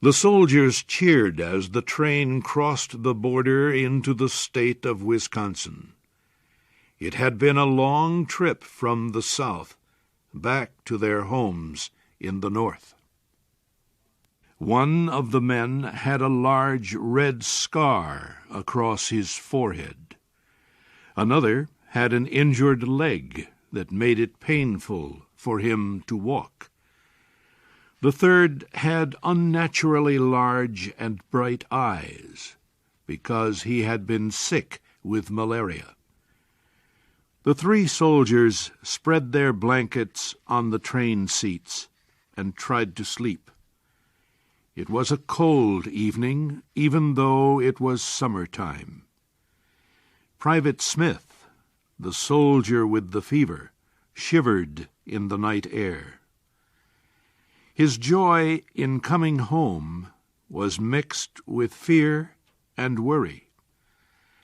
The soldiers cheered as the train crossed the border into the state of Wisconsin. It had been a long trip from the south back to their homes in the north. One of the men had a large red scar across his forehead. Another had an injured leg that made it painful for him to walk. The third had unnaturally large and bright eyes, because he had been sick with malaria. The 3 soldiers spread their blankets on the train seats and tried to sleep. It was a cold evening, even though it was summertime. Private Smith, the soldier with the fever, shivered in the night air. His joy in coming home was mixed with fear and worry.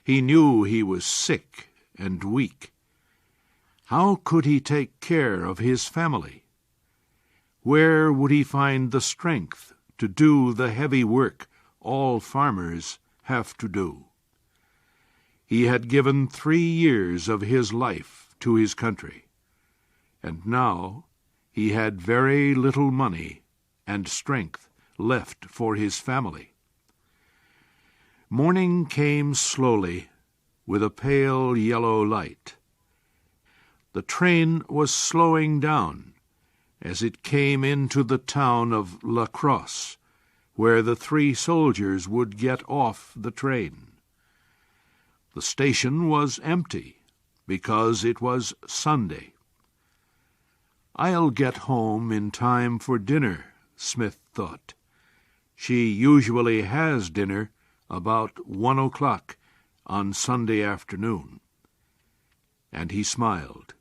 He knew he was sick and weak. How could he take care of his family? Where would he find the strength to do the heavy work all farmers have to do? He had given 3 years of his life to his country, and now he had very little money and strength left for his family. Morning came slowly with a pale yellow light. The train was slowing down as it came into the town of La Crosse, where the 3 soldiers would get off the train. The station was empty because it was Sunday. "I'll get home in time for dinner," Smith thought. "She usually has dinner about 1 o'clock on Sunday afternoon." And he smiled.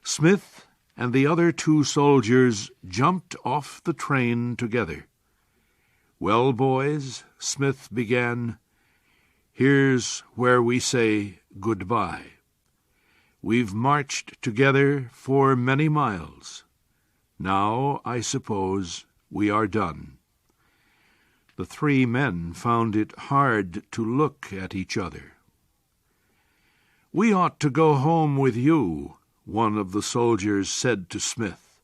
Smith and the other 2 soldiers jumped off the train together. "Well, boys," Smith began, "here's where we say goodbye. We've marched together for many miles. Now, I suppose, we are done." The 3 men found it hard to look at each other. "We ought to go home with you," one of the soldiers said to Smith.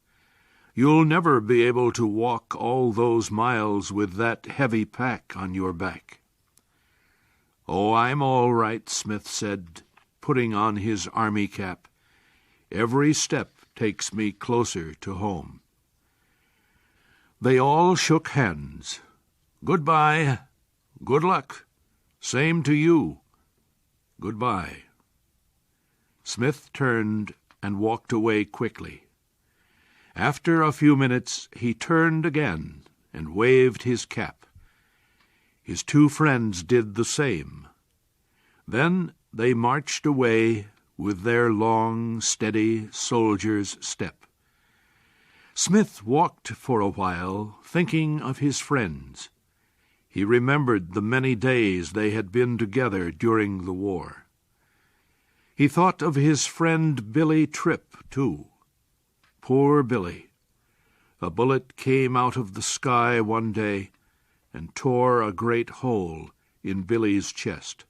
"You'll never be able to walk all those miles with that heavy pack on your back." "Oh, I'm all right," Smith said, putting on his army cap. "Every step takes me closer to home." They all shook hands. "Goodbye. Good luck. Same to you. Goodbye." Smith turned and walked away quickly. After a few minutes he turned again and waved his cap. His 2 friends did the same. Then they marched away with their long, steady soldier's step. Smith walked for a while, thinking of his friends. He remembered the many days they had been together during the war. He thought of his friend Billy Tripp, too. Poor Billy. A bullet came out of the sky one day and tore a great hole in Billy's chest.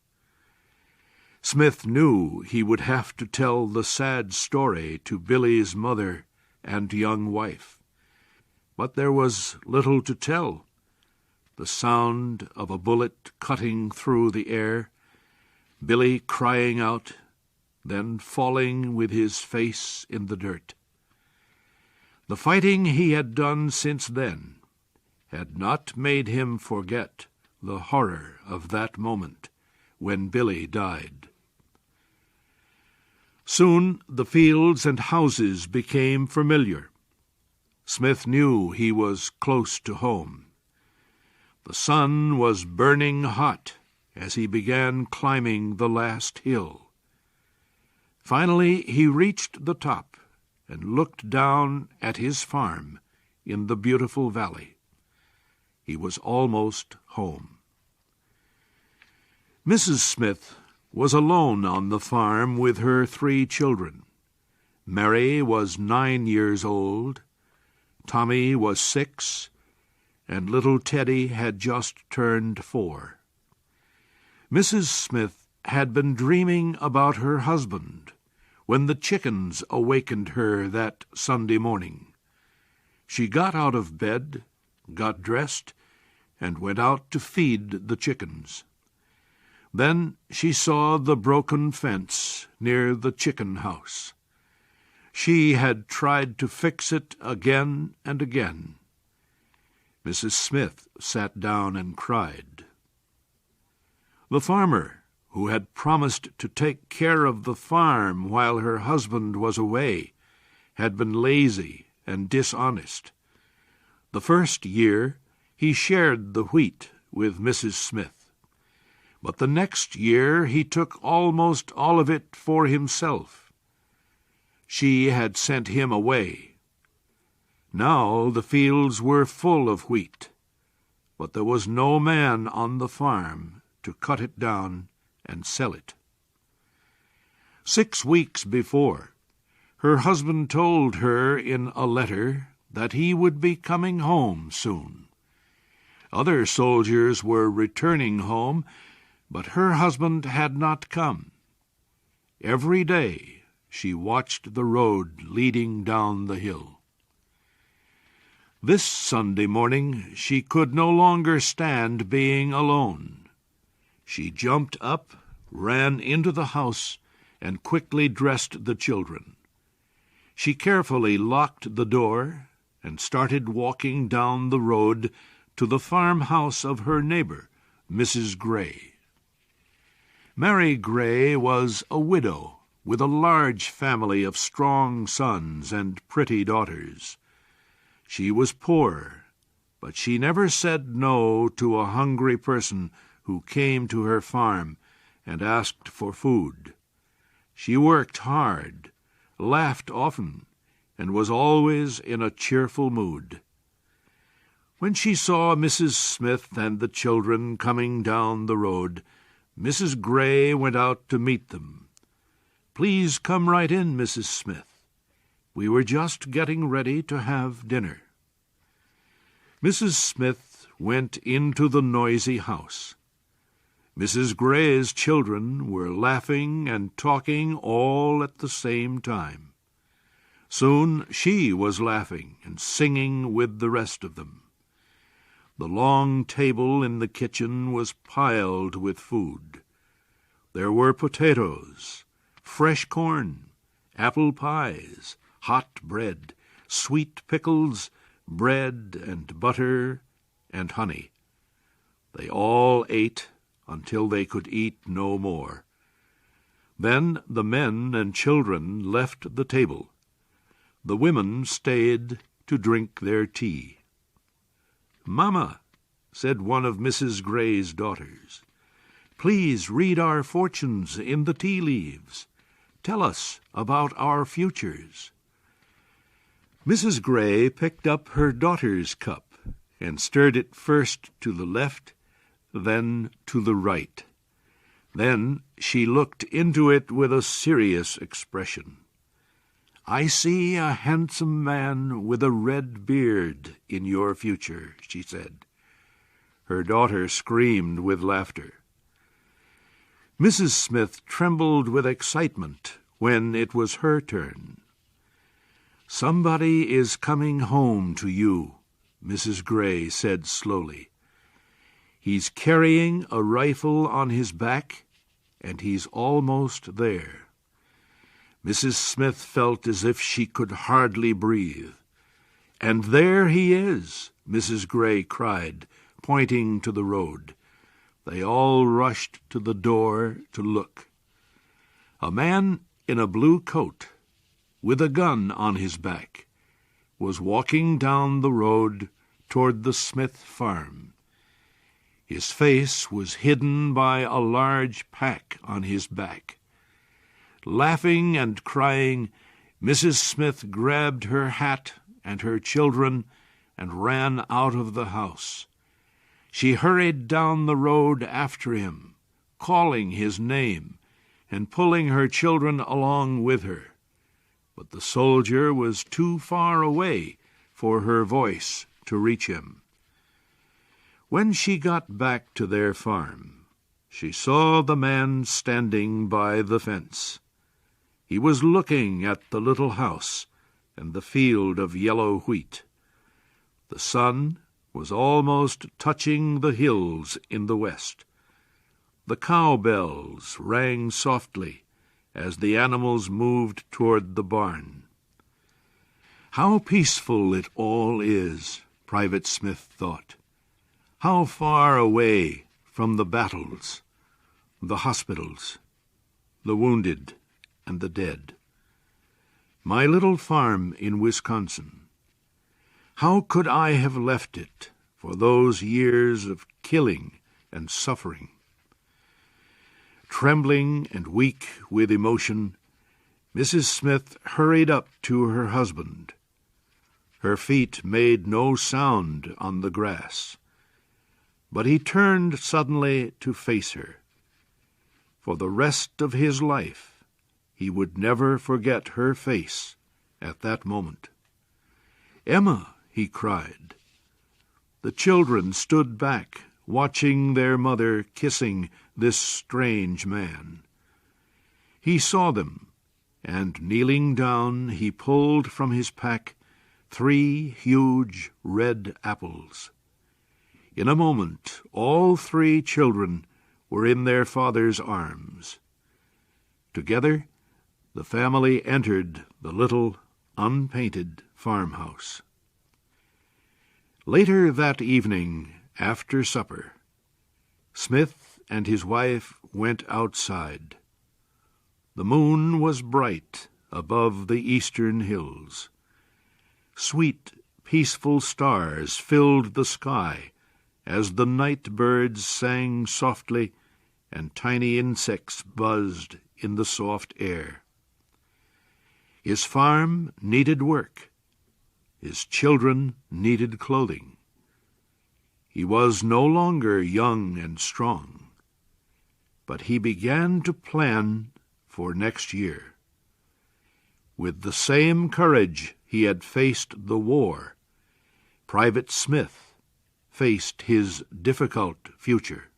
Smith knew he would have to tell the sad story to Billy's mother and young wife. But there was little to tell. The sound of a bullet cutting through the air, Billy crying out, then falling with his face in the dirt. The fighting he had done since then had not made him forget the horror of that moment when Billy died. Soon the fields and houses became familiar. Smith knew he was close to home. The sun was burning hot as he began climbing the last hill. Finally he reached the top and looked down at his farm in the beautiful valley. He was almost home. Mrs. Smith was alone on the farm with her 3 children. Mary was 9 years old, Tommy was 6, and little Teddy had just turned 4. Mrs. Smith had been dreaming about her husband when the chickens awakened her that Sunday morning. She got out of bed, got dressed, and went out to feed the chickens. Then she saw the broken fence near the chicken house. She had tried to fix it again and again. Mrs. Smith sat down and cried. The farmer, who had promised to take care of the farm while her husband was away, had been lazy and dishonest. The first year he shared the wheat with Mrs. Smith, but the next year he took almost all of it for himself. She had sent him away. Now the fields were full of wheat, but there was no man on the farm to cut it down and sell it. 6 weeks before, her husband told her in a letter that he would be coming home soon. Other soldiers were returning home, but her husband had not come. Every day she watched the road leading down the hill. This Sunday morning she could no longer stand being alone. She jumped up, ran into the house, and quickly dressed the children. She carefully locked the door and started walking down the road to the farmhouse of her neighbor, Mrs. Gray. Mary Gray was a widow with a large family of strong sons and pretty daughters. She was poor, but she never said no to a hungry person who came to her farm and asked for food. She worked hard, laughed often, and was always in a cheerful mood. When she saw Mrs. Smith and the children coming down the road, Mrs. Gray went out to meet them. "Please come right in, Mrs. Smith. We were just getting ready to have dinner." Mrs. Smith went into the noisy house. Mrs. Gray's children were laughing and talking all at the same time. Soon she was laughing and singing with the rest of them. The long table in the kitchen was piled with food. There were potatoes, fresh corn, apple pies, hot bread, sweet pickles, bread and butter and honey. They all ate until they could eat no more. Then the men and children left the table. The women stayed to drink their tea. "Mamma," said one of Mrs. Gray's daughters, "please read our fortunes in the tea leaves. Tell us about our futures." Mrs. Gray picked up her daughter's cup and stirred it first to the left, then to the right. Then she looked into it with a serious expression. "I see a handsome man with a red beard in your future," she said. Her daughter screamed with laughter. Mrs. Smith trembled with excitement when it was her turn. "Somebody is coming home to you," Mrs. Gray said slowly. "He's carrying a rifle on his back, and he's almost there." Mrs. Smith felt as if she could hardly breathe. "And there he is," Mrs. Gray cried, pointing to the road. They all rushed to the door to look. A man in a blue coat, with a gun on his back, was walking down the road toward the Smith farm. His face was hidden by a large pack on his back. Laughing and crying, Mrs. Smith grabbed her hat and her children and ran out of the house. She hurried down the road after him, calling his name and pulling her children along with her. But the soldier was too far away for her voice to reach him. When she got back to their farm, she saw the man standing by the fence. He was looking at the little house and the field of yellow wheat. The sun was almost touching the hills in the west. The cow bells rang softly as the animals moved toward the barn. How peaceful it all is, Private Smith thought. How far away from the battles, the hospitals, the wounded and the dead. My little farm in Wisconsin. How could I have left it for those years of killing and suffering? Trembling and weak with emotion, Mrs. Smith hurried up to her husband. Her feet made no sound on the grass, but he turned suddenly to face her. For the rest of his life, he would never forget her face at that moment. "Emma," he cried. The children stood back, watching their mother kissing this strange man. He saw them, and kneeling down, he pulled from his pack 3 huge red apples. In a moment, all 3 children were in their father's arms. Together, the family entered the little, unpainted farmhouse. Later that evening, after supper, Smith and his wife went outside. The moon was bright above the eastern hills. Sweet, peaceful stars filled the sky as the night birds sang softly and tiny insects buzzed in the soft air. His farm needed work. His children needed clothing. He was no longer young and strong, but he began to plan for next year. With the same courage he had faced the war, Private Smith faced his difficult future.